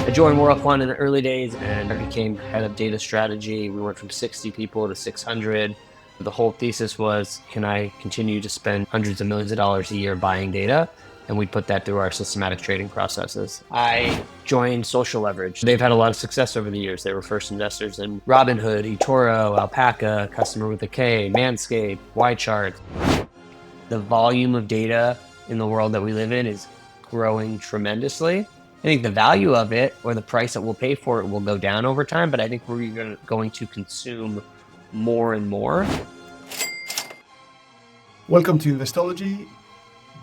I joined Worldquant in the early days and I became head of data strategy. We went from 60 people to 600. The whole thesis was, can I continue to spend hundreds of millions of dollars a year buying data? And we put that through our systematic trading processes. I joined Social Leverage. They've had a lot of success over the years. They were first investors in Robinhood, eToro, Alpaca, Customer with a K, Manscaped, YChart. The volume of data in the world that we live in is growing tremendously. I think the value of it or the price that we'll pay for it will go down over time, but I think we're going to consume more and more. Welcome to Investology.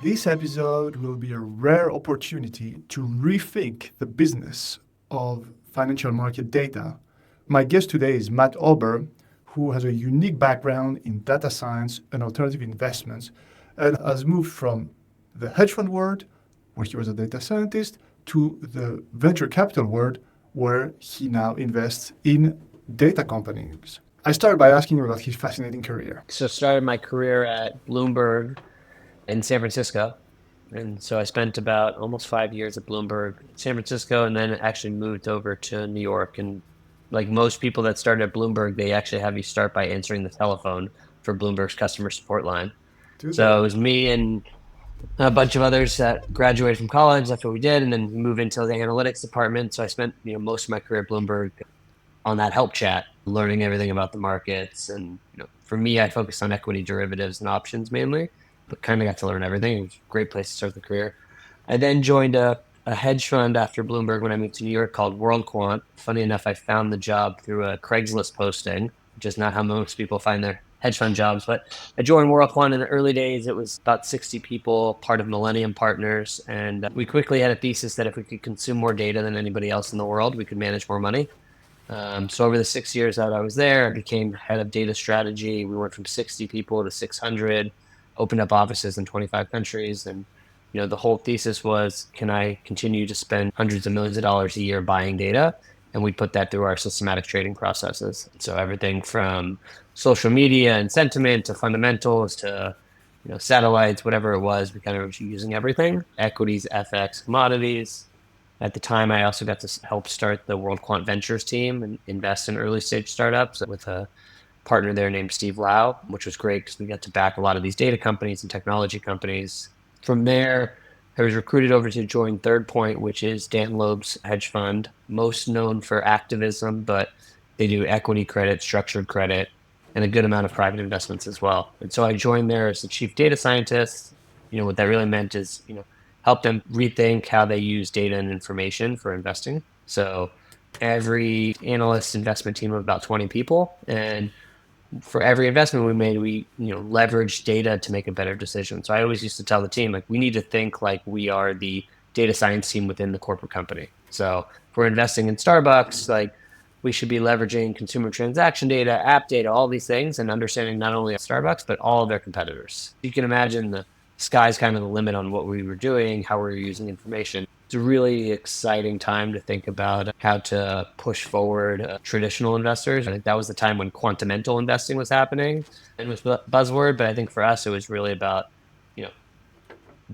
This episode will be a rare opportunity to rethink the business of financial market data. My guest today is Matt Ober, who has a unique background in data science and alternative investments and has moved from the hedge fund world, where he was a data scientist, to the venture capital world, where he now invests in data companies. I started by asking him about his fascinating career. So I started my career at Bloomberg in San Francisco. And so I spent about almost 5 years at Bloomberg, San Francisco, and then actually moved over to New York. And like most people that started at Bloomberg, they actually have you start by answering the telephone for Bloomberg's customer support line. So it was me and a bunch of others that graduated from college. That's what we did, and then move into the analytics department. So I spent most of my career at Bloomberg on that help chat, learning everything about the markets. And for me, I focused on equity derivatives and options mainly, but kind of got to learn everything. It was a great place to start the career. I then joined a hedge fund after Bloomberg when I moved to New York called Worldquant. Funny enough, I found the job through a Craigslist posting, which is not how most people find their hedge fund jobs. But I joined Worldquant in the early days. It was about 60 people, part of Millennium Partners. And we quickly had a thesis that if we could consume more data than anybody else in the world, we could manage more money. So over the 6 years that I was there, I became head of data strategy. We went from 60 people to 600, opened up offices in 25 countries. And the whole thesis was, can I continue to spend hundreds of millions of dollars a year buying data? And we put that through our systematic trading processes. So everything from social media and sentiment to fundamentals to satellites, whatever it was, we kind of were using everything. Equities, FX, commodities. At the time, I also got to help start the WorldQuant Ventures team and invest in early stage startups with a partner there named Steve Lau, which was great because we got to back a lot of these data companies and technology companies. From there, I was recruited over to join Third Point, which is Dan Loeb's hedge fund, most known for activism, but they do equity credit, structured credit, and a good amount of private investments as well. And so I joined there as the chief data scientist. What that really meant is, help them rethink how they use data and information for investing. So every analyst investment team of about 20 people, and for every investment we made, we leverage data to make a better decision. So I always used to tell the team, like, we need to think like we are the data science team within the corporate company. So if we're investing in Starbucks, like, we should be leveraging consumer transaction data, app data, all these things, and understanding not only Starbucks, but all of their competitors. You can imagine the sky's kind of the limit on what we were doing, how we were using information. It's a really exciting time to think about how to push forward traditional investors. I think that was the time when quantamental investing was happening and was a buzzword, but I think for us, it was really about,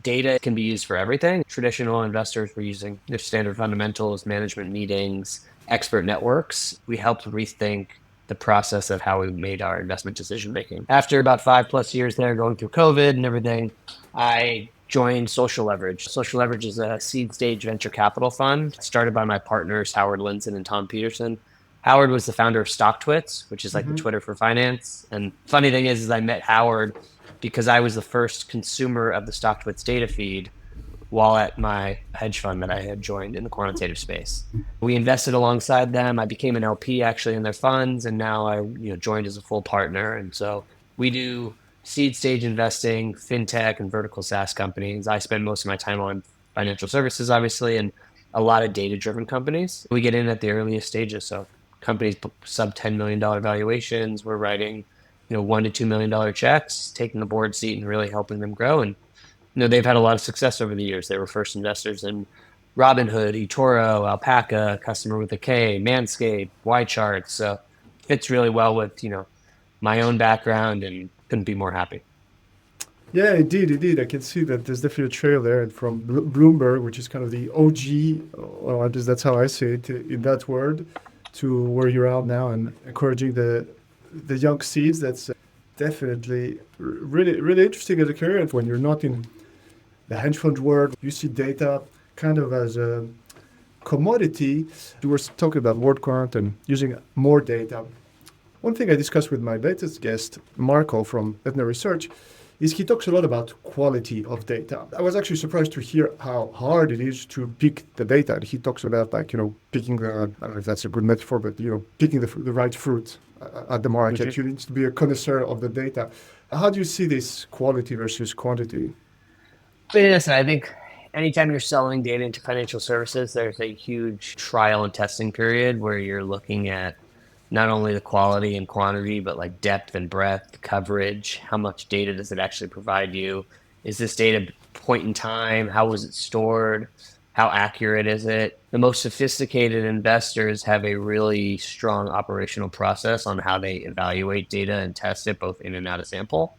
data can be used for everything. Traditional investors were using their standard fundamentals, management meetings, expert networks. We helped rethink the process of how we made our investment decision making. After about 5+ years there, going through COVID and everything, I joined Social Leverage. Social Leverage is a seed stage venture capital fund started by my partners, Howard Linson and Tom Peterson. Howard was the founder of StockTwits, which is like the Twitter for finance. And funny thing is I met Howard because I was the first consumer of the StockTwits data feed while at my hedge fund that I had joined in the quantitative space. We invested alongside them. I became an LP actually in their funds, and now I joined as a full partner. And so we do seed stage investing, fintech, and vertical SaaS companies. I spend most of my time on financial services, obviously, and a lot of data-driven companies. We get in at the earliest stages, so companies sub $10 million valuations. We're writing $1 to $2 million checks, taking the board seat and really helping them grow. And they've had a lot of success over the years. They were first investors in Robinhood, eToro, Alpaca, Customer with a K, Manscaped, YChart. So it fits really well with my own background and couldn't be more happy. Yeah, indeed. I can see that there's definitely a trail there from Bloomberg, which is kind of the OG, or at least that's how I say it in that word, to where you're at now and encouraging the young seeds. That's definitely really interesting as a career. And when you're not in the hedge fund world, you see data kind of as a commodity. You were talking about Worldquant and using more data. One thing I discussed with my latest guest, Marco from Ethno Research, is he talks a lot about quality of data. I was actually surprised to hear how hard it is to pick the data. He talks about picking the, I don't know if that's a good metaphor, but picking the right fruit at the market. You need to be a connoisseur of the data. How do you see this quality versus quantity? But listen, I think anytime you're selling data into financial services, there's a huge trial and testing period where you're looking at not only the quality and quantity, but like depth and breadth, coverage. How much data does it actually provide you? Is this data point in time? How was it stored? How accurate is it? The most sophisticated investors have a really strong operational process on how they evaluate data and test it both in and out of sample.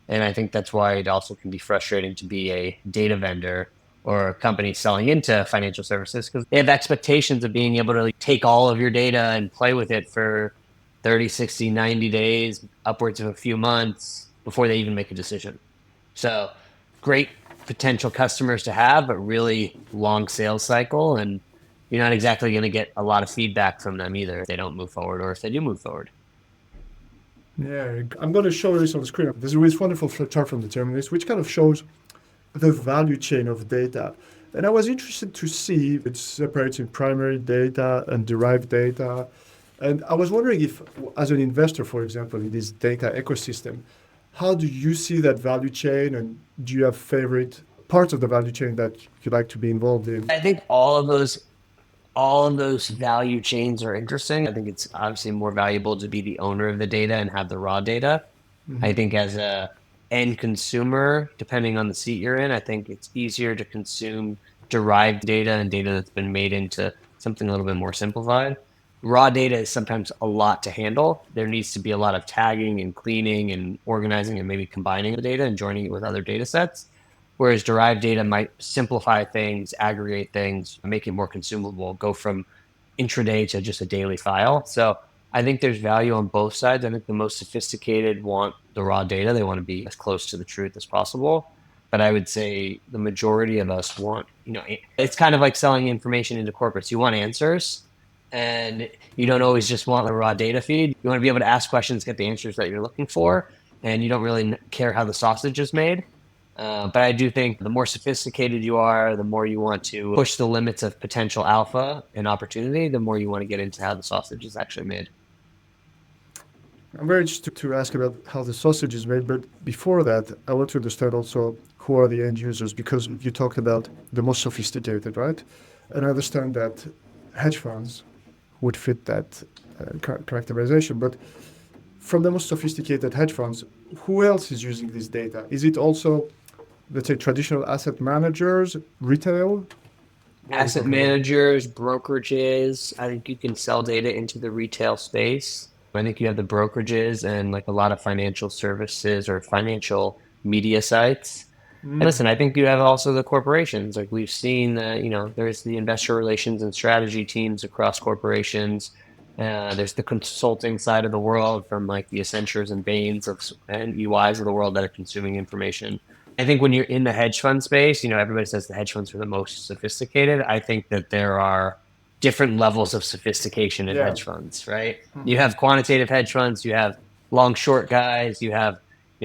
And I think that's why it also can be frustrating to be a data vendor or a company selling into financial services because they have expectations of being able to take all of your data and play with it for 30, 60, 90 days, upwards of a few months before they even make a decision. So great potential customers to have, but really long sales cycle. And you're not exactly going to get a lot of feedback from them either if they don't move forward or if they do move forward. Yeah, I'm going to show this on the screen. There's this wonderful chart from the Terminus, which kind of shows the value chain of data. And I was interested to see it separates in primary data and derived data. And I was wondering if, as an investor, for example, in this data ecosystem, how do you see that value chain? And do you have favorite parts of the value chain that you like to be involved in? I think all of those value chains are interesting. I think it's obviously more valuable to be the owner of the data and have the raw data. I think as a end consumer, depending on the seat you're in, I think it's easier to consume derived data and data that's been made into something a little bit more simplified. Raw data is sometimes a lot to handle. There needs to be a lot of tagging and cleaning and organizing and maybe combining the data and joining it with other data sets. Whereas derived data might simplify things, aggregate things, make it more consumable, go from intraday to just a daily file. So I think there's value on both sides. I think the most sophisticated want the raw data. They want to be as close to the truth as possible. But I would say the majority of us want, it's kind of like selling information into corporates. You want answers and you don't always just want the raw data feed. You want to be able to ask questions, get the answers that you're looking for, and you don't really care how the sausage is made. But I do think the more sophisticated you are, the more you want to push the limits of potential alpha and opportunity, the more you want to get into how the sausage is actually made. I'm very interested to ask about how the sausage is made, but before that, I want to understand also who are the end users, because you talked about the most sophisticated, right? And I understand that hedge funds would fit that characterization, but from the most sophisticated hedge funds, who else is using this data? Is it also, let's say, traditional asset managers, retail? Asset managers, brokerages, I think you can sell data into the retail space. I think you have the brokerages and like a lot of financial services or financial media sites. And listen, I think you have also the corporations. Like we've seen, there's the investor relations and strategy teams across corporations. There's the consulting side of the world from like the Accentures and Bains and EYs of the world that are consuming information. I think when you're in the hedge fund space, everybody says the hedge funds are the most sophisticated. I think that there are different levels of sophistication in Yeah. hedge funds, right? You have quantitative hedge funds, you have long short guys, you have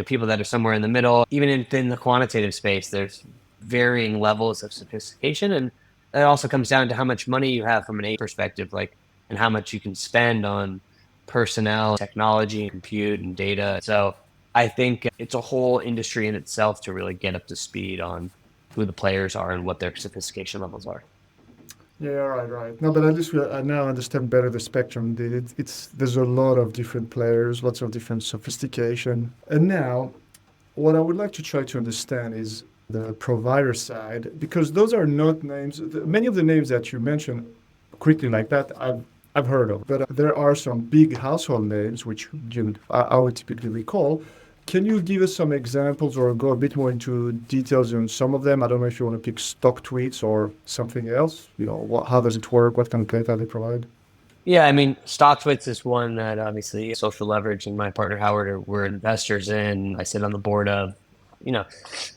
people that are somewhere in the middle. Even within the quantitative space, there's varying levels of sophistication, and that also comes down to how much money you have from an A perspective, like and how much you can spend on personnel, technology, and compute and data. So I think it's a whole industry in itself to really get up to speed on who the players are and what their sophistication levels are. Yeah, right. No, but at least I now understand better the spectrum. There's a lot of different players, lots of different sophistication. And now, what I would like to try to understand is the provider side, because those are not names. Many of the names that you mentioned quickly like that, I've heard of, but there are some big household names which I would typically recall. Can you give us some examples or go a bit more into details on some of them? I don't know if you want to pick StockTwits or something else. How does it work? What kind of data they provide? Yeah, I mean, StockTwits is one that obviously Social Leverage and my partner Howard we're investors in. I sit on the board of, you know,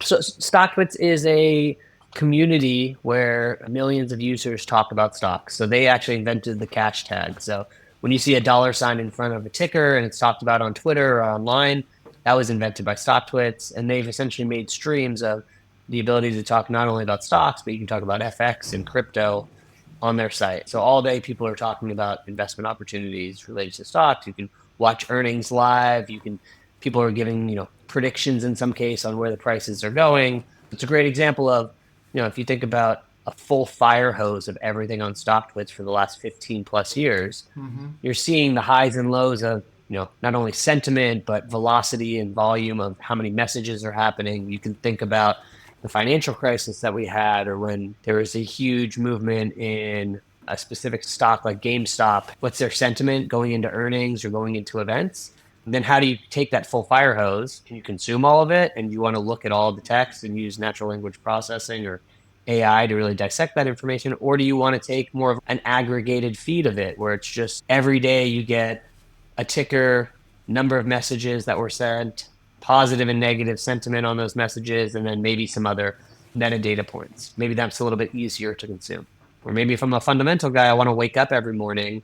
so StockTwits is a community where millions of users talk about stocks. So they actually invented the cash tag. So when you see a dollar sign in front of a ticker and it's talked about on Twitter or online, that was invented by StockTwits. And they've essentially made streams of the ability to talk not only about stocks, but you can talk about FX and crypto on their site. So all day people are talking about investment opportunities related to stocks. You can watch earnings live. People are giving, predictions in some case on where the prices are going. It's a great example of, if you think about a full fire hose of everything on StockTwits for the last 15 plus years, you're seeing the highs and lows of, not only sentiment, but velocity and volume of how many messages are happening. You can think about the financial crisis that we had, or when there was a huge movement in a specific stock like GameStop. What's their sentiment going into earnings or going into events? And then how do you take that full fire hose? Can you consume all of it? And you want to look at all of the text and use natural language processing or AI to really dissect that information? Or do you want to take more of an aggregated feed of it where it's just every day you get a ticker, number of messages that were sent, positive and negative sentiment on those messages, and then maybe some other metadata points. Maybe that's a little bit easier to consume. Or maybe if I'm a fundamental guy, I want to wake up every morning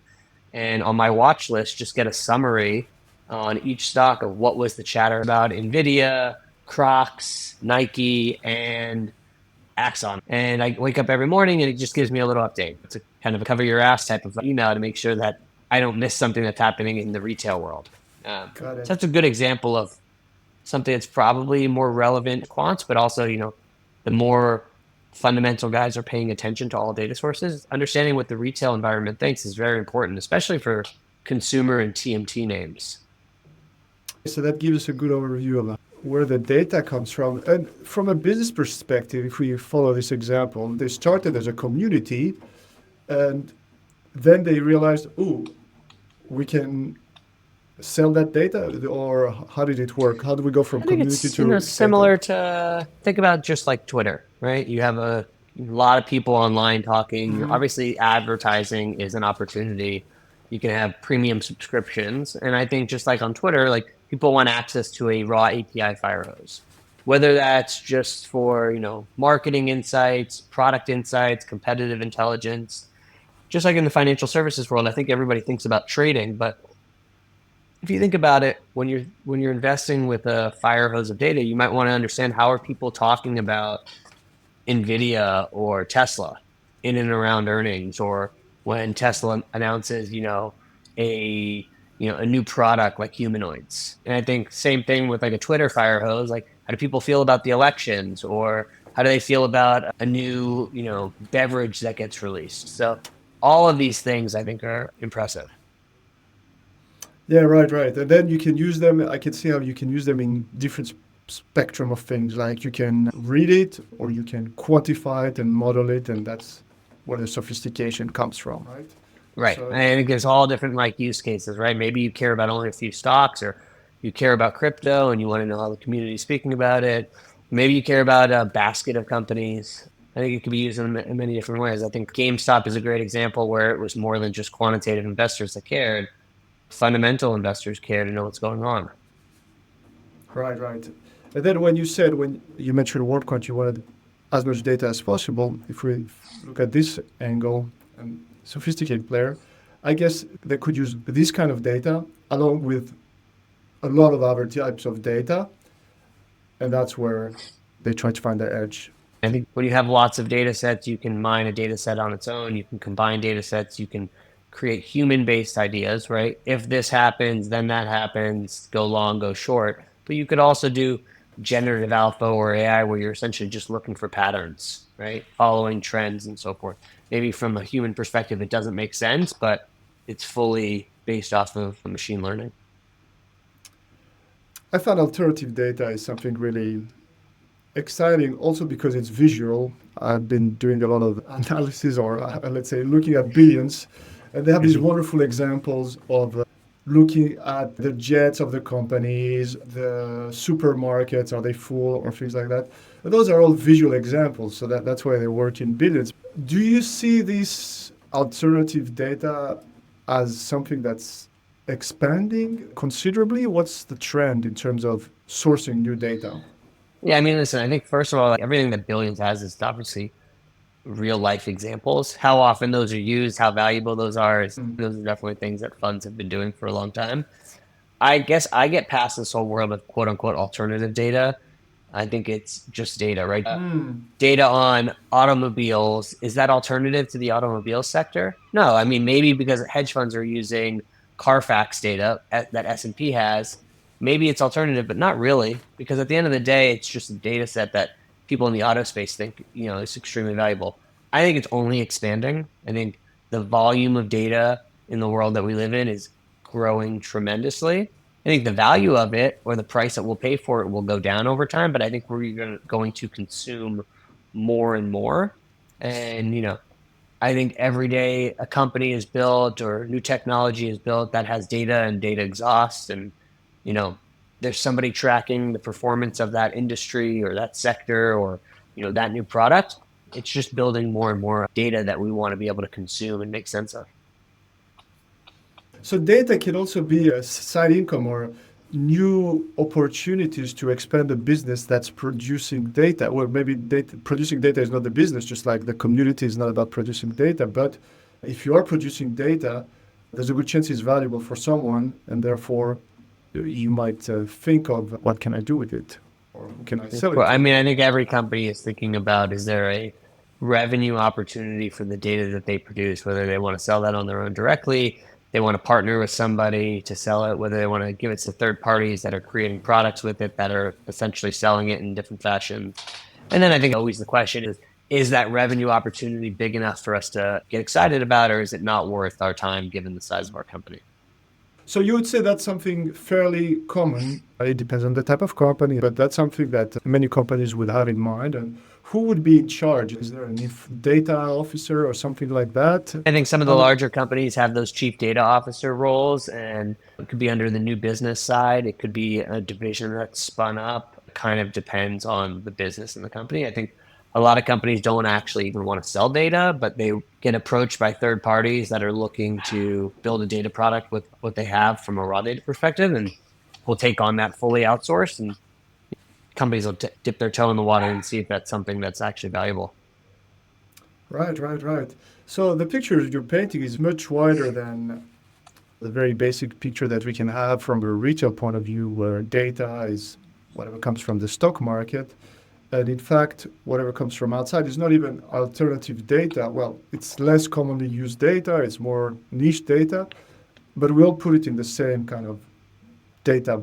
and on my watch list, just get a summary on each stock of what was the chatter about NVIDIA, Crocs, Nike, and Axon. And I wake up every morning and it just gives me a little update. It's a kind of a cover your ass type of email to make sure that I don't miss something that's happening in the retail world. Got So it. that's a good example of something that's probably more relevant to quants, but also, the more fundamental guys are paying attention to all data sources. Understanding what the retail environment thinks is very important, especially for consumer and TMT names. So that gives us a good overview of where the data comes from. And from a business perspective, if we follow this example, they started as a community and then they realized, oh, we can sell that data, or how did it work? How do we go from I think community it's, to data? similar to think about just like Twitter, right? You have a lot of people online talking. You're obviously advertising is an opportunity. You can have premium subscriptions. And I think just like on Twitter, like people want access to a raw API fire hose. Whether that's just for, marketing insights, product insights, competitive intelligence, just like in the financial services world, I think everybody thinks about trading, but if you think about it, when you're investing with a fire hose of data, you might want to understand how are people talking about NVIDIA or Tesla in and around earnings, or when Tesla announces, a a new product like humanoids. And I think same thing with like a Twitter fire hose. Like, how do people feel about the elections, or how do they feel about a new, beverage that gets released? So all of these things I think are impressive. Yeah, right, right. And then you can use them. I can see how you can use them in different spectrum of things. Like you can read it, or you can quantify it and model it, and that's where the sophistication comes from, right? Right. So, I think there's all different like use cases, right? Maybe you care about only a few stocks, or you care about crypto and you want to know how the community is speaking about it. Maybe you care about a basket of companies. I think it could be used in many different ways. I think GameStop is a great example where it was more than just quantitative investors that cared. Fundamental investors care to know what's going on. right, right. And then when you mentioned WorldQuant, you wanted as much data as possible. If we look at this angle, and sophisticated player, I guess they could use this kind of data along with a lot of other types of data, and that's where they try to find their edge. I think when you have lots of data sets, you can mine a data set on its own. You can combine data sets. You can create human-based ideas, right? If this happens, then that happens, go long, go short. But you could also do generative alpha or AI where you're essentially just looking for patterns, right? Following trends and so forth. Maybe from a human perspective, it doesn't make sense, but it's fully based off of machine learning. I found alternative data is something really exciting also because it's visual. I've been doing a lot of analysis or let's say looking at billions, and they have these wonderful examples of looking at the jets of the companies, the supermarkets, are they full or things like that. Those are all visual examples, so that's why they work in billions. Do you see this alternative data as something that's expanding considerably? What's the trend in terms of sourcing new data? Yeah, I mean, listen, I think first of all, like, everything that Billions has is obviously real life examples. How often those are used, how valuable those are, those are definitely things that funds have been doing for a long time. I guess I get past this whole world of quote unquote alternative data. I think it's just data, right? Mm. Data on automobiles, is that alternative to the automobile sector? No, I mean, maybe because hedge funds are using Carfax data that S&P has, maybe it's alternative, but not really, because at the end of the day, it's just a data set that people in the auto space think, is extremely valuable. I think it's only expanding. I think the volume of data in the world that we live in is growing tremendously. I think the value of it or the price that we'll pay for it will go down over time, but I think we're going to consume more and more. And, I think every day a company is built or new technology is built that has data and data exhaust. And, you know, there's somebody tracking the performance of that industry or that sector or, that new product. It's just building more and more data that we want to be able to consume and make sense of. So data can also be a side income or new opportunities to expand a business that's producing data. Or maybe producing data is not the business, just like the community is not about producing data. But if you are producing data, there's a good chance it's valuable for someone, and therefore you might think of what can I do with it, or who can I sell it I to? mean, I think every company is thinking about, is there a revenue opportunity for the data that they produce, whether they want to sell that on their own directly, they want to partner with somebody to sell it, whether they want to give it to third parties that are creating products with it that are essentially selling it in different fashions. And then I think always the question is that revenue opportunity big enough for us to get excited about, or is it not worth our time given the size of our company? So you would say that's something fairly common. It depends on the type of company, but that's something that many companies would have in mind. And who would be in charge? Is there an data officer or something like that? I think some of the How, larger companies have those chief data officer roles, and it could be under the new business side. It could be a division that's spun up. It kind of depends on the business and the company. I think a lot of companies don't actually even want to sell data, but they get approached by third parties that are looking to build a data product with what they have from a raw data perspective, and will take on that fully outsourced. And companies will dip their toe in the water and see if that's something that's actually valuable. right. So the picture you're painting is much wider than the very basic picture that we can have from a retail point of view, where data is whatever comes from the stock market. And in fact, whatever comes from outside is not even alternative data. Well, it's less commonly used data, it's more niche data, but we all put it in the same kind of data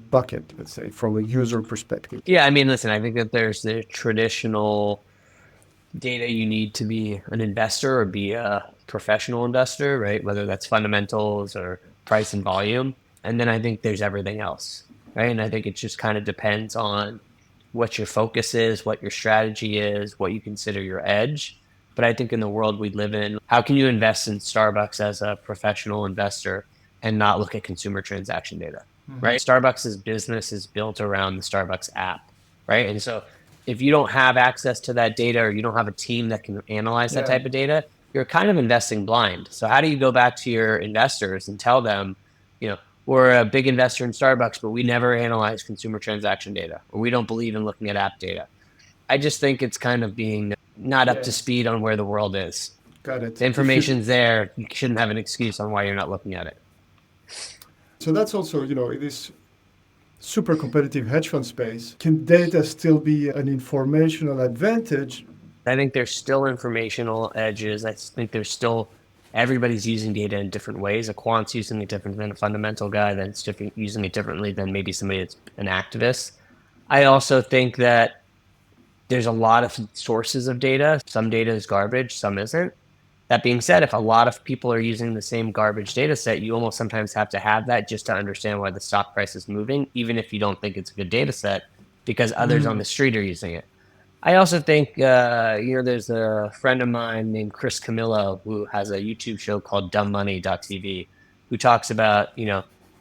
bucket, let's say, from a user perspective. Yeah, I mean, listen, I think that there's the traditional data you need to be an investor or be a professional investor, right? Whether that's fundamentals or price and volume. And then I think there's everything else, right? And I think it just kind of depends on what your focus is, what your strategy is, what you consider your edge. But I think in the world we live in, how can you invest in Starbucks as a professional investor and not look at consumer transaction data, right? Starbucks' business is built around the Starbucks app, right? And so if you don't have access to that data or you don't have a team that can analyze that Yeah, type of data, you're kind of investing blind. So how do you go back to your investors and tell them, we're a big investor in Starbucks, but we never analyze consumer transaction data, or we don't believe in looking at app data? I just think it's kind of being not up to yes, speed on where the world is. got it. The If you information's there. You shouldn't have an excuse on why you're not looking at it. so that's also, in this super competitive hedge fund space, can data still be an informational advantage? I think there's still informational edges. I think there's still everybody's using data in different ways. A quant's using it different than a fundamental guy, that's different, using it differently than maybe somebody that's an activist. I also think that there's a lot of sources of data. Some data is garbage, some isn't. That being said, if a lot of people are using the same garbage data set, you almost sometimes have to have that just to understand why the stock price is moving, even if you don't think it's a good data set, because others on the street are using it. I also think, there's a friend of mine named Chris Camillo who has a YouTube show called dumbmoney.tv. who talks about,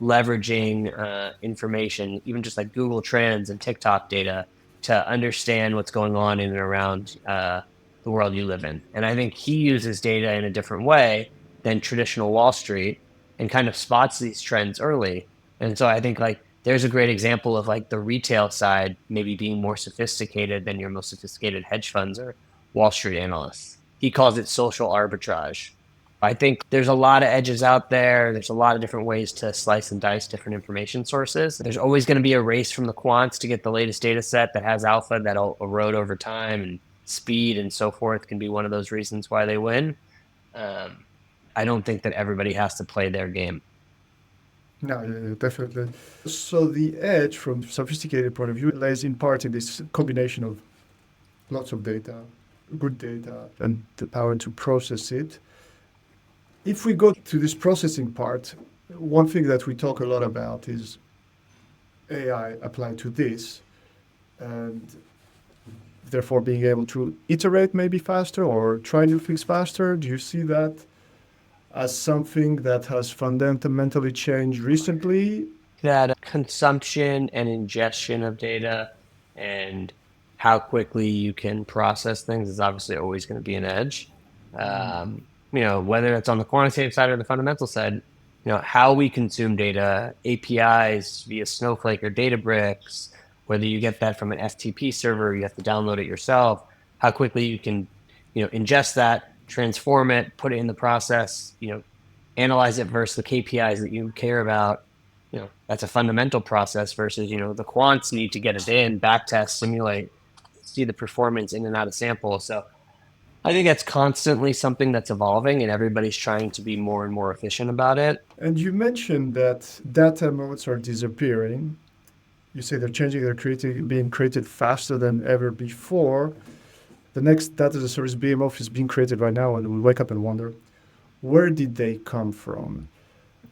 leveraging information, even just like Google Trends and TikTok data to understand what's going on in and around the world you live in. And I think he uses data in a different way than traditional Wall Street and kind of spots these trends early. And so I think like there's a great example of like the retail side maybe being more sophisticated than your most sophisticated hedge funds or Wall Street analysts. He calls it social arbitrage. I think there's a lot of edges out there. There's a lot of different ways to slice and dice different information sources. There's always going to be a race from the quants to get the latest data set that has alpha that'll erode over time, and speed and so forth can be one of those reasons why they win. I don't think that everybody has to play their game. No, yeah, definitely. So the edge from sophisticated point of view lays in part in this combination of lots of data, good data, and the power to process it. If we go to this processing part, one thing that we talk a lot about is AI applied to this, and therefore being able to iterate maybe faster or try new things faster. Do you see that as something that has fundamentally changed recently? That consumption and ingestion of data and how quickly you can process things is obviously always going to be an edge. Whether it's on the quantitative side or the fundamental side, how we consume data, APIs via Snowflake or Databricks, whether you get that from an FTP server, you have to download it yourself, how quickly you can, ingest that, transform it, put it in the process, analyze it versus the KPIs that you care about. That's a fundamental process versus, the quants need to get it in, backtest, simulate, see the performance in and out of samples. So I think that's constantly something that's evolving, and everybody's trying to be more and more efficient about it. And you mentioned that data modes are disappearing. You say they're changing, they're being created faster than ever before. The next data as a service BMO is being created right now, and we wake up and wonder, where did they come from?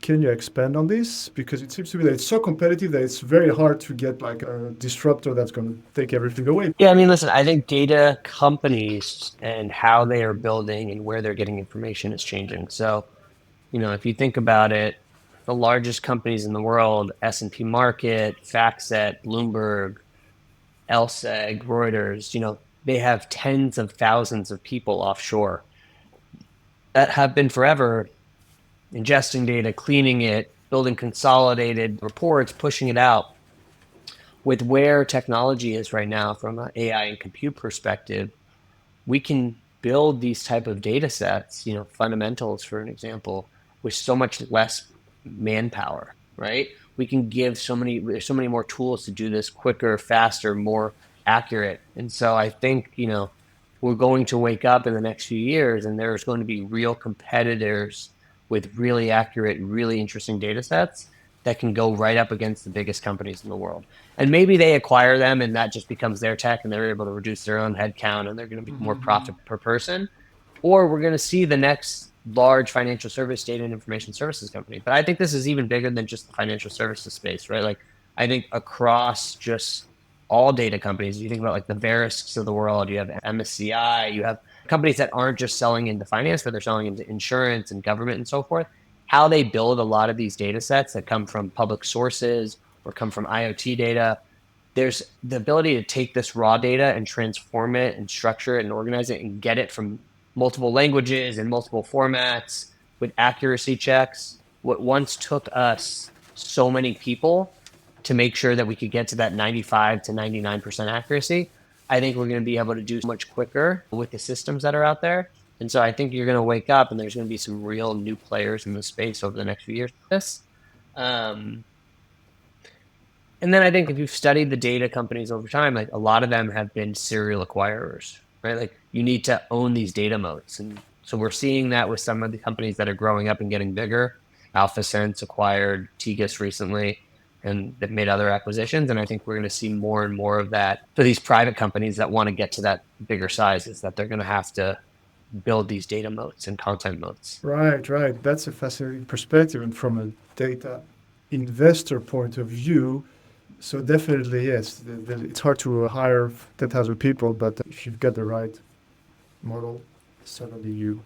Can you expand on this? Because it seems to me that it's so competitive that it's very hard to get like a disruptor that's going to take everything away. Yeah, I mean, listen, I think data companies and how they are building and where they're getting information is changing. So, if you think about it, the largest companies in the world, S&P Market, FactSet, Bloomberg, LSEG, Reuters, they have tens of thousands of people offshore that have been forever ingesting data, cleaning it, building consolidated reports, pushing it out. With where technology is right now from an AI and compute perspective, we can build these type of data sets, fundamentals, for an example, with so much less manpower, right? We can give there's so many more tools to do this quicker, faster, more accurate. And so I think, we're going to wake up in the next few years and there's going to be real competitors with really accurate, really interesting data sets that can go right up against the biggest companies in the world. And maybe they acquire them and that just becomes their tech and they're able to reduce their own headcount and they're going to be more profit per person. Or we're going to see the next large financial service data and information services company. But I think this is even bigger than just the financial services space, right? Like I think across just all data companies, you think about like the Verisks of the world, you have MSCI, you have companies that aren't just selling into finance, but they're selling into insurance and government and so forth. How they build a lot of these data sets that come from public sources or come from IoT data, there's the ability to take this raw data and transform it and structure it and organize it and get it from multiple languages and multiple formats with accuracy checks. What once took us so many people to make sure that we could get to that 95 to 99% accuracy, I think we're going to be able to do much quicker with the systems that are out there. And so I think you're going to wake up and there's going to be some real new players in the space over the next few years. Um, and then I think if you've studied the data companies over time, like a lot of them have been serial acquirers, right? Like you need to own these data moats. And so we're seeing that with some of the companies that are growing up and getting bigger. AlphaSense acquired Tegas recently and they've made other acquisitions. And I think we're going to see more and more of that for these private companies that want to get to that bigger size, is that they're going to have to build these data moats and content moats. Right, right. That's a fascinating perspective. And from a data investor point of view, so definitely, yes, it's hard to hire 10,000 people, but if you've got the right model, suddenly you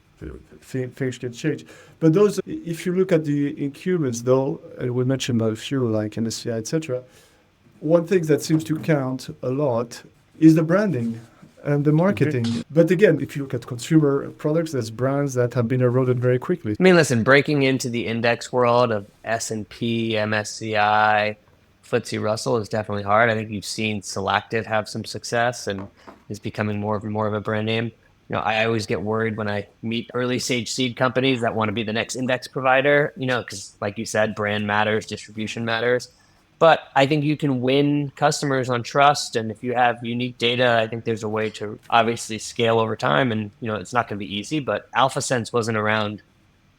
things can change. But those, if you look at the incumbents, though, and we mentioned a few like NSCI, etc., one thing that seems to count a lot is the branding and the marketing. But again, if you look at consumer products, there's brands that have been eroded very quickly. I mean, listen, breaking into the index world of S&P, MSCI, FTSE Russell is definitely hard. I think you've seen Selective have some success and is becoming more of a brand name. I always get worried when I meet early stage seed companies that want to be the next index provider, because like you said, brand matters, distribution matters. But I think you can win customers on trust. And if you have unique data, I think there's a way to obviously scale over time. And, it's not going to be easy, but AlphaSense wasn't around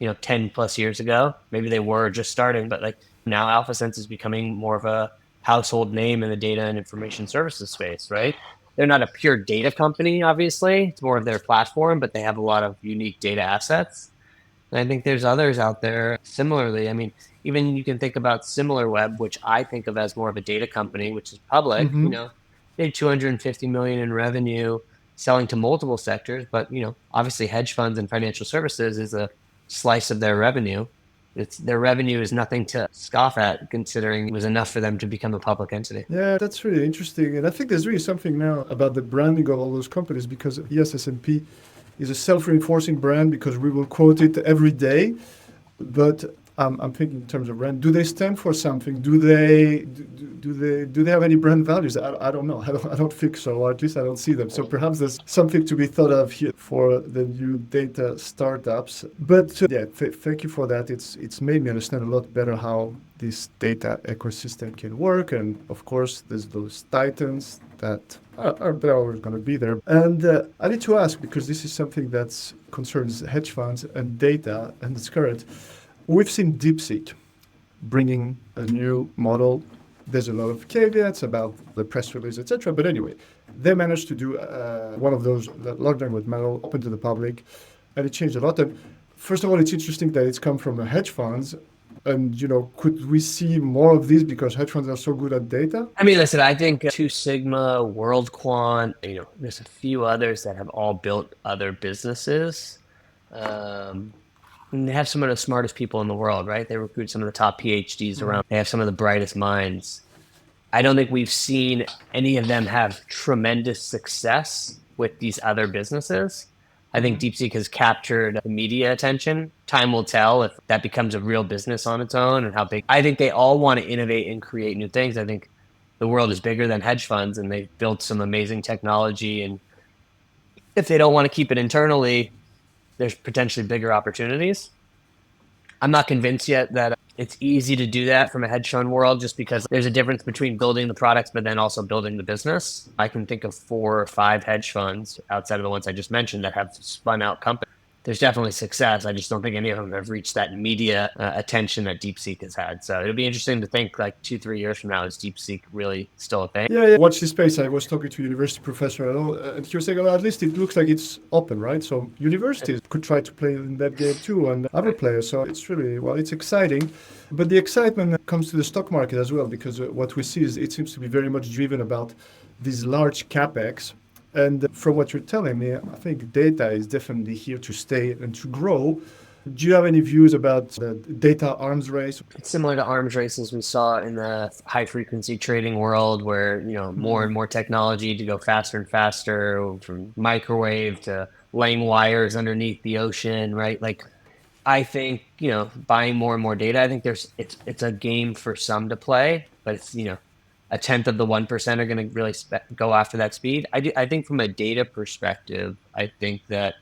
10 plus years ago. Maybe they were just starting, but like now AlphaSense is becoming more of a household name in the data and information services space, right? They're not a pure data company, obviously. It's more of their platform, but they have a lot of unique data assets. And I think there's others out there similarly. I mean, even you can think about SimilarWeb, which I think of as more of a data company, which is public, they had 250 million in revenue selling to multiple sectors, but obviously hedge funds and financial services is a slice of their revenue. Their revenue is nothing to scoff at, considering it was enough for them to become a public entity. Yeah, that's really interesting. And I think there's really something now about the branding of all those companies because, yes, S&P is a self-reinforcing brand because we will quote it every day. But I'm thinking in terms of brand. Do they stand for something? Do they have any brand values? I don't know. I don't think so, or at least I don't see them. So perhaps there's something to be thought of here for the new data startups. But thank you for that. It's made me understand a lot better how this data ecosystem can work. And of course, there's those titans that are always going to be there. And I need to ask, because this is something that concerns hedge funds and data, and it's current. We've seen DeepSeek bringing a new model. There's a lot of caveats about the press release, etc. But anyway, they managed to do one of those large language model open to the public, and it changed a lot. And first of all, it's interesting that it's come from hedge funds. And, could we see more of this because hedge funds are so good at data? I mean, listen, I think Two Sigma, WorldQuant, there's a few others that have all built other businesses. And they have some of the smartest people in the world, right? They recruit some of the top PhDs around. They have some of the brightest minds. I don't think we've seen any of them have tremendous success with these other businesses. I think DeepSeek has captured the media attention. Time will tell if that becomes a real business on its own and how big. I think they all want to innovate and create new things. I think the world is bigger than hedge funds, and they've built some amazing technology. And if they don't want to keep it internally, there's potentially bigger opportunities. I'm not convinced yet that it's easy to do that from a hedge fund world, just because there's a difference between building the products, but then also building the business. I can think of 4 or 5 hedge funds outside of the ones I just mentioned that have spun out companies. There's definitely success. I just don't think any of them have reached that media attention that DeepSeek has had. So it'll be interesting to think like 2-3 years from now, is DeepSeek really still a thing? Yeah. Watch this space. I was talking to a university professor and he was saying, at least it looks like it's open, right? So universities could try to play in that game too, and other players. So it's really, it's exciting. But the excitement comes to the stock market as well, because what we see is it seems to be very much driven about these large capex. And from what you're telling me, I think data is definitely here to stay and to grow. Do you have any views about the data arms race? It's similar to arms races we saw in the high frequency trading world, where more and more technology to go faster and faster, from microwave to laying wires underneath the ocean, right? Like, I think buying more and more data. I think it's a game for some to play, but it's a tenth of the 1% are going to really go after that speed. I think from a data perspective, I think that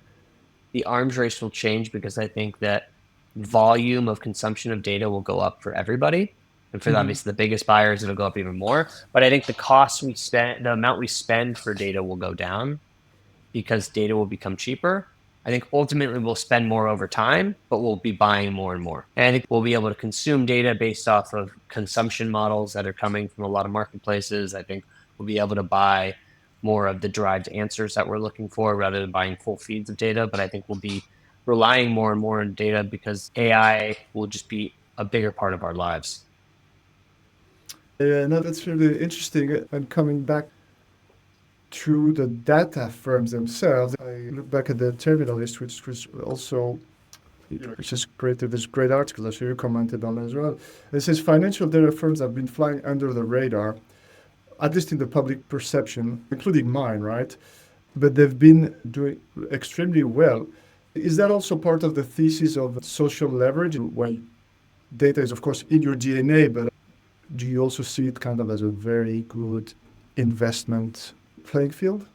the arms race will change, because I think that volume of consumption of data will go up for everybody. And for obviously the biggest buyers, it'll go up even more. But I think the amount we spend for data will go down, because data will become cheaper. I think ultimately we'll spend more over time, but we'll be buying more and more. And I think we'll be able to consume data based off of consumption models that are coming from a lot of marketplaces. I think we'll be able to buy more of the derived answers that we're looking for, rather than buying full feeds of data. But I think we'll be relying more and more on data, because AI will just be a bigger part of our lives. Yeah, no, that's really interesting. And coming back to the data firms themselves. I look back at the terminal list, which was also, which is great. There's great articles. I'm sure you commented on as well. It says financial data firms have been flying under the radar, at least in the public perception, including mine, right? But they've been doing extremely well. Is that also part of the thesis of social leverage? Well, data is, of course, in your DNA, but do you also see it kind of as a very good investment playing field?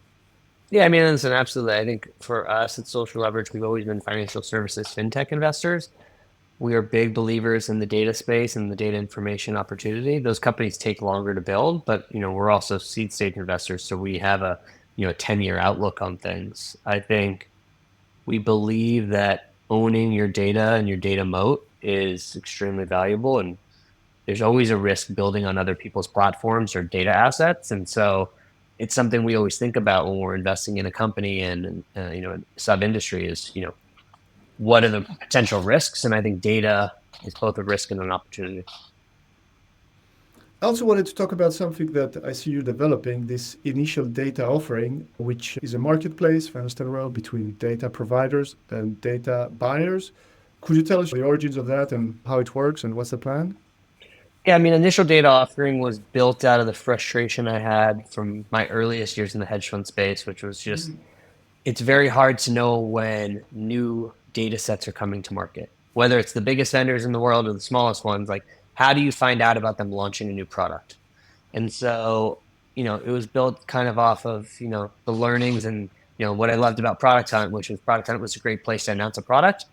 Yeah, I mean, listen, absolutely. I think for us at Social Leverage, we've always been financial services fintech investors. We are big believers in the data space and the data information opportunity. Those companies take longer to build, but we're also seed stage investors, so we have a 10-year outlook on things. I think we believe that owning your data and your data moat is extremely valuable, and there's always a risk building on other people's platforms or data assets. And so it's something we always think about when we're investing in a company and a sub industry is, what are the potential risks? And I think data is both a risk and an opportunity. I also wanted to talk about something that I see you developing, this initial data offering, which is a marketplace, if I understand well, between data providers and data buyers. Could you tell us the origins of that and how it works and what's the plan? Yeah, I mean, initial data offering was built out of the frustration I had from my earliest years in the hedge fund space, which was just, it's very hard to know when new data sets are coming to market, whether it's the biggest vendors in the world or the smallest ones. Like, how do you find out about them launching a new product? And so, it was built kind of off of, the learnings and, what I loved about Product Hunt, which was Product Hunt was a great place to announce a product.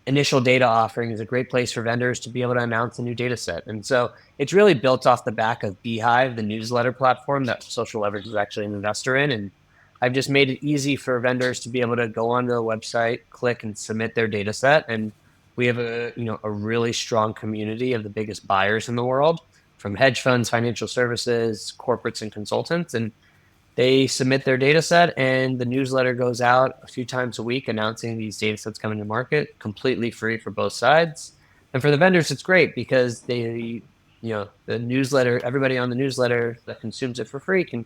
Initial data offering is a great place for vendors to be able to announce a new data set. And so it's really built off the back of Beehive, the newsletter platform that Social Leverage is actually an investor in. And I've just made it easy for vendors to be able to go onto the website, click and submit their data set. And we have a really strong community of the biggest buyers in the world, from hedge funds, financial services, corporates, and consultants. And they submit their data set, and the newsletter goes out a few times a week announcing these data sets coming to market, completely free for both sides. And for the vendors, it's great because the newsletter, everybody on the newsletter that consumes it for free can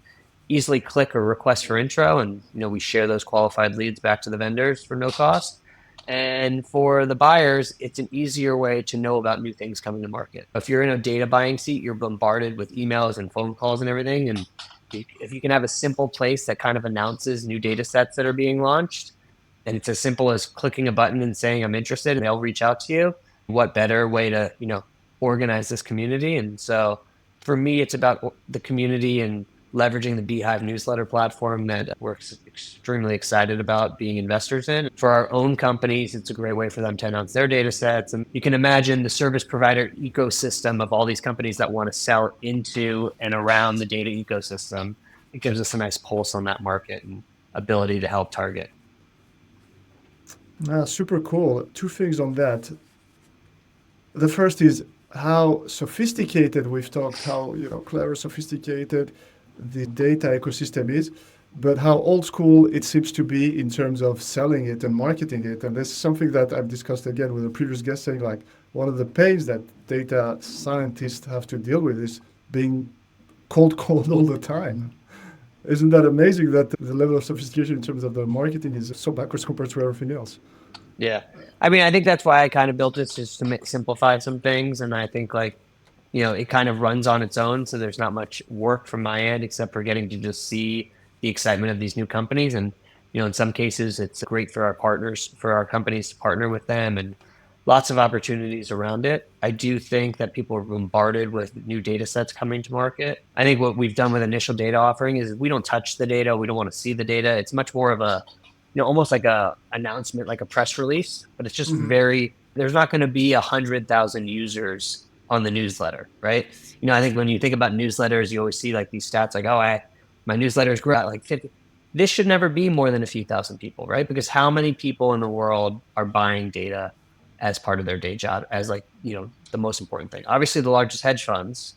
easily click a request for intro, and we share those qualified leads back to the vendors for no cost. And for the buyers, it's an easier way to know about new things coming to market. If you're in a data buying seat, you're bombarded with emails and phone calls and everything. And if you can have a simple place that kind of announces new data sets that are being launched, and it's as simple as clicking a button and saying, I'm interested, and they'll reach out to you, what better way to, organize this community? And so for me, it's about the community and leveraging the Beehive newsletter platform that we're extremely excited about being investors in. For our own companies, it's a great way for them to announce their data sets. And you can imagine the service provider ecosystem of all these companies that want to sell into and around the data ecosystem. It gives us a nice pulse on that market and ability to help target. Super cool. Two things on that. The first is how sophisticated we've talked, how clever, sophisticated the data ecosystem is, but how old school it seems to be in terms of selling it and marketing it. And this is something that I've discussed again with a previous guest, saying like one of the pains that data scientists have to deal with is being cold called all the time. Isn't that amazing that the level of sophistication in terms of the marketing is so backwards compared to everything else? Yeah. I mean, I think that's why I kind of built it, just to simplify some things. And I think it kind of runs on its own. So there's not much work from my end except for getting to just see the excitement of these new companies. And, in some cases, it's great for our partners, for our companies to partner with them, and lots of opportunities around it. I do think that people are bombarded with new data sets coming to market. I think what we've done with initial data offering is we don't touch the data. We don't want to see the data. It's much more of a, almost like a announcement, like a press release, but it's just there's not going to be 100,000 users on the newsletter, right? I think when you think about newsletters, you always see like these stats like, my newsletters grew at like 50. This should never be more than a few thousand people, right? Because how many people in the world are buying data as part of their day job as the most important thing? Obviously, the largest hedge funds,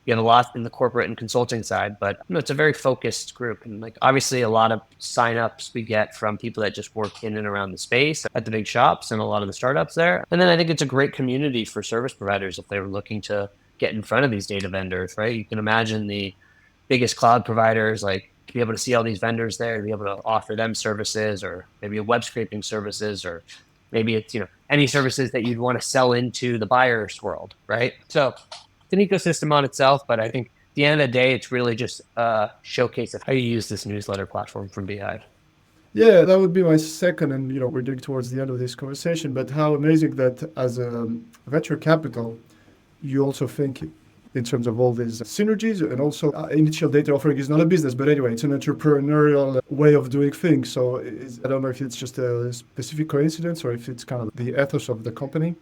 you have a lot in the corporate and consulting side, but it's a very focused group. And obviously a lot of signups we get from people that just work in and around the space at the big shops and a lot of the startups there. And then I think it's a great community for service providers if they were looking to get in front of these data vendors, right? You can imagine the biggest cloud providers like to be able to see all these vendors there, to be able to offer them services, or maybe a web scraping services, or maybe it's, any services that you'd want to sell into the buyer's world, right? So it's an ecosystem on itself, but I think at the end of the day, it's really just a showcase of how you use this newsletter platform from Beehive. Yeah, that would be my second, and we're getting towards the end of this conversation, but how amazing that as a venture capital, you also think in terms of all these synergies, and also initial data offering is not a business, but anyway, it's an entrepreneurial way of doing things. So I don't know if it's just a specific coincidence or if it's kind of the ethos of the company.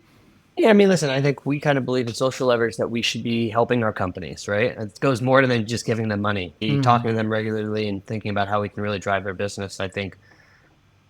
Yeah, I mean, listen, I think we kind of believe in social leverage that we should be helping our companies, right? It goes more than just giving them money. Talking to them regularly and thinking about how we can really drive their business. I think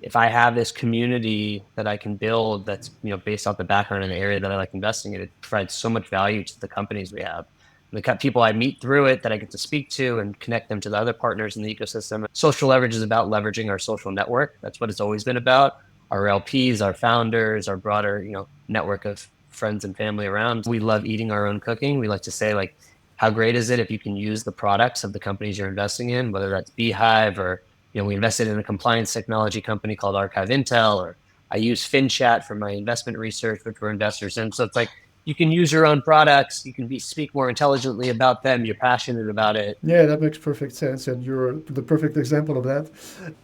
if I have this community that I can build that's based off the background in the area that I like investing in, it provides so much value to the companies we have. The people I meet through it that I get to speak to and connect them to the other partners in the ecosystem. Social leverage is about leveraging our social network. That's what it's always been about. Our LPs, our founders, our broader network of friends and family around. We love eating our own cooking. We like to say, like, how great is it if you can use the products of the companies you're investing in, whether that's Beehive or we invested in a compliance technology company called Archive Intel, or I use FinChat for my investment research, which we're investors in. So it's like you can use your own products, you can speak more intelligently about them, you're passionate about it. Yeah, that makes perfect sense, and you're the perfect example of that.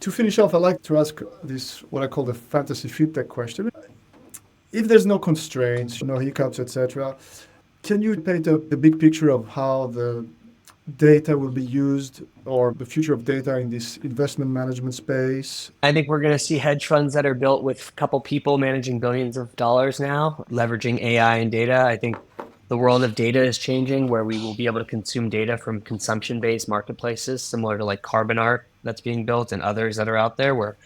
To finish off, I'd like to ask this, what I call the fantasy fintech question. If there's no constraints, no hiccups, etc., can you paint the big picture of how the data will be used, or the future of data in this investment management space? I think we're going to see hedge funds that are built with a couple people managing billions of dollars now, leveraging AI and data. I think the world of data is changing, where we will be able to consume data from consumption-based marketplaces, similar to like Carbonart that's being built and others that are out there, where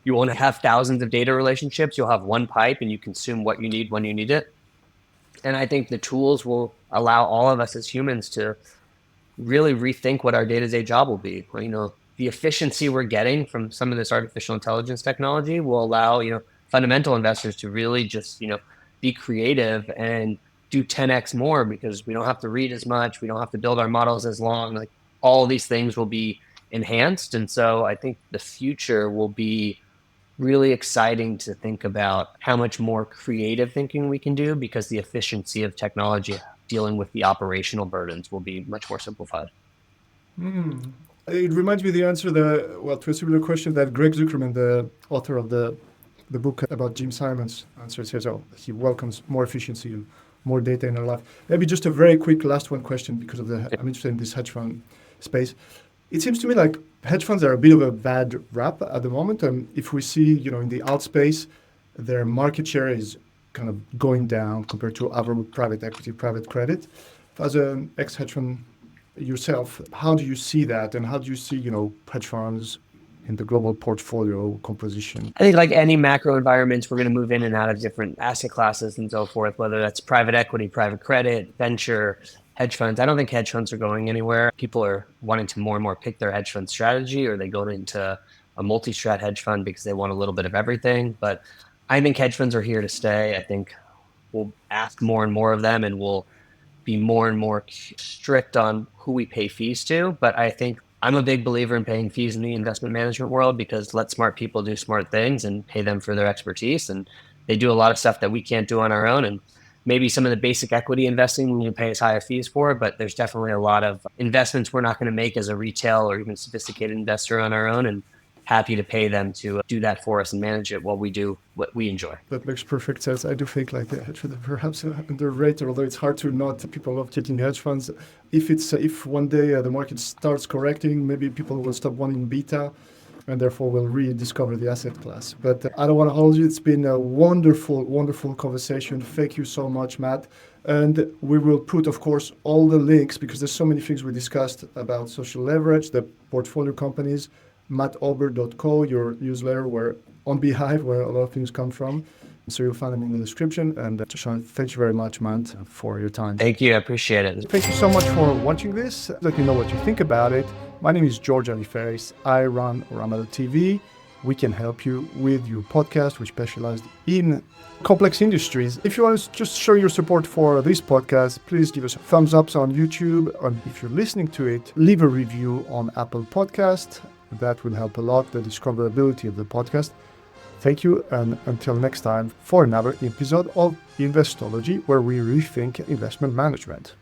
you won't have thousands of data relationships. You'll have one pipe and you consume what you need when you need it. And I think the tools will allow all of us as humans to really rethink what our day-to-day job will be. The efficiency we're getting from some of this artificial intelligence technology will allow, fundamental investors to really just, be creative and do 10x more, because we don't have to read as much. We don't have to build our models as long. Like, all of these things will be enhanced. And so I think the future will be really exciting to think about how much more creative thinking we can do, because the efficiency of technology dealing with the operational burdens will be much more simplified. It reminds me of the answer to a similar question that Greg Zuckerman, the author of the book about Jim Simons, answered. Says, he welcomes more efficiency and more data in our life. Maybe just a very quick last one question, because I'm interested in this hedge fund space. It seems to me like hedge funds are a bit of a bad rap at the moment. If we see, in the alt space, their market share is kind of going down compared to other private equity, private credit. As an ex-hedge fund yourself, how do you see that? And how do you see, hedge funds in the global portfolio composition? I think like any macro environments, we're going to move in and out of different asset classes and so forth, whether that's private equity, private credit, venture, hedge funds. I don't think hedge funds are going anywhere. People are wanting to more and more pick their hedge fund strategy, or they go into a multi-strat hedge fund because they want a little bit of everything. But I think hedge funds are here to stay. I think we'll ask more and more of them, and we'll be more and more strict on who we pay fees to. But I think I'm a big believer in paying fees in the investment management world, because let smart people do smart things and pay them for their expertise. And they do a lot of stuff that we can't do on our own. And maybe some of the basic equity investing we can pay as higher fees for, but there's definitely a lot of investments we're not going to make as a retail or even sophisticated investor on our own, and happy to pay them to do that for us and manage it while we do what we enjoy. That makes perfect sense. I do think like the hedge fund perhaps underrated, although it's hard to not. People love taking hedge funds. If one day the market starts correcting, maybe people will stop wanting beta, and therefore will rediscover the asset class. But I don't want to hold you. It's been a wonderful, wonderful conversation. Thank you so much, Matt. And we will put, of course, all the links, because there's so many things we discussed about social leverage, the portfolio companies, mattober.co, your newsletter, where on Beehive, where a lot of things come from. So you'll find them in the description. And Sean, thank you very much, Matt, for your time. Thank you. I appreciate it. Thank you so much for watching this. Let me know what you think about it. My name is George Aliferis. I run Oramado TV. we can help you with your podcast, which specialized in complex industries. If you want to just show your support for this podcast, please give us a thumbs up on YouTube. And if you're listening to it, leave a review on Apple Podcast. That will help a lot, the discoverability of the podcast. Thank you, and until next time for another episode of Investology, where we rethink investment management.